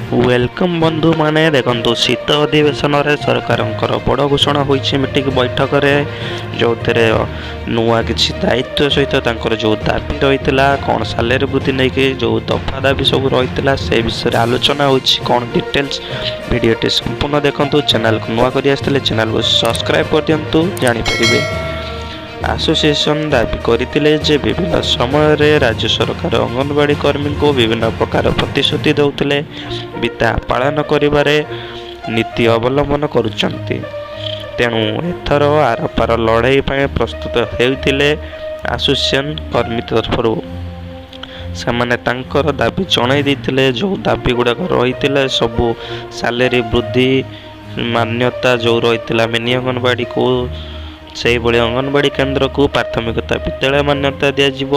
Welcome बंधु माने देखो शीत अधिवेशन में सरकार बड़ घोषणा होती मीटिंग बैठक में जो नुआ किसी दायित्व सहित जो दाबी रही कौन सालेरी वृद्धि नहीं कि जो दफा दाबी सब रही से विषय आलोचना होती कौन डिटेल्स वीडियोटी संपूर्ण देखो चैनल को नुआ कर चैनल को सब्सक्राइब कर दिंतु जानीपर एसोसिएशन दाबी करते विभिन्न समय राज्य सरकार अंगनवाड़ी कर्मी को विभिन्न प्रकार प्रतिश्रुति देउथिले बिता पालन करिबारे नीति अवलंबन करुचंती। तेणु एथर आरपार लड़ाई प्रस्तुत होते एसोसिएशन कर्मी तरफ सेमाने तांकर दाबी जणाई देथिले जो दाबी गुड़ाक रही सबू सालेरी वृद्धि मान्यता जो रही मिनी अंगनवाड़ी को से भाई अंगनवाड़ी केन्द्र को प्राथमिकता विद्यालय मान्यता दिज्व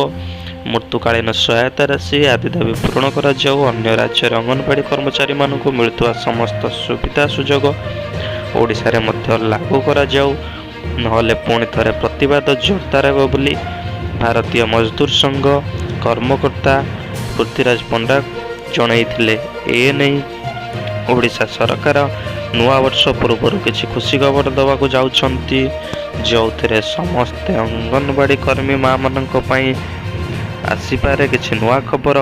मृत्युकालीन सहायता राशि आदि दाबी पूरण कर अन्य राज्य अंगनवाड़ी कर्मचारी मानक मिलुवा समस्त सुविधा सुजोग ओडिशा रे मध्य लागू कर नहले पुणी थे प्रतिवाद जोरदार हो बोली भारतीय मजदूर संघ कर्मकर्ता पृथ्वीराज पंडा जनईथिले। ए नहीं ओडिशा सरकार नुआ वर्ष पूर्व किसी खुशी खबर देवाक जाउछंती जो थे समस्ते अंगनवाड़ी कर्मी माँ मानक आसपारे किसी नुआ खबर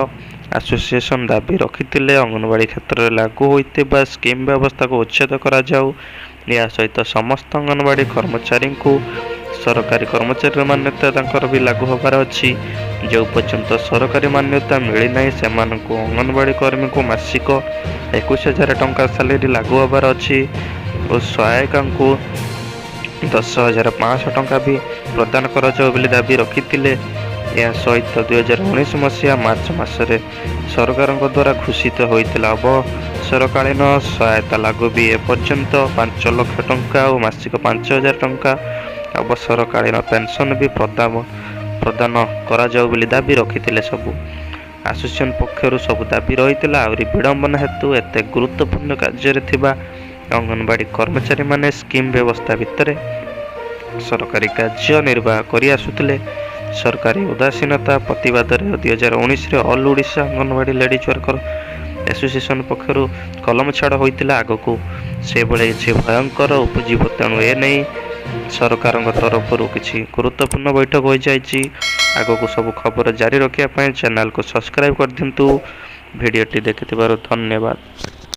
एसोसिएशन दाबी रखी अंगनवाड़ी क्षेत्र में लागू होता स्कीम व्यवस्था को उच्छेद करा जाऊ या सहित समस्त अंगनवाड़ी कर्मचारी को सरकारी कर्मचारी मान्यता भी लागू होबार अच्छी जो पर्यंत सरकारी मान्यता मिलना से अंगनवाड़ी कर्मी को मासिक 21,000 टंका सालेरी लागू होबार अच्छी और सहायिका को 10,500 टंका भी प्रदान कर दाबी रखी यह सहित 2019 मसीहा मार्च मसरे सरकार द्वारा घोषित होता अवसरकालीन सहायता लागू भी एपर्यंत 5 लाख टंका और मासिक 5,000 टंका अवसरकालीन पेंशन भी प्रदान करा दाबी रखी सबू एसोसिएशन पक्षर सब दाबी रही आहरी विडंबना हेतु एत गुरुत्वपूर्ण कार्य थिबा अंगनवाड़ी कर्मचारी माने स्कीम व्यवस्था भितर सरकारी कार्य निर्वाह करि आसुथिले। सरकारी उदासीनता प्रतिवाद 2019 all Odisha anganwadi ladies worker association पक्षर कलम छाड़ होता आग को से किसी भयंकर उपजीव। तेणु ए नहीं सरकार तरफ किसी गुरुत्वपूर्ण बैठक हो जाए आग को सब खबर जारी रखापी चैनल को सब्सक्राइब कर दिंतु। वीडियोटी देखिथिबारु धन्यवाद।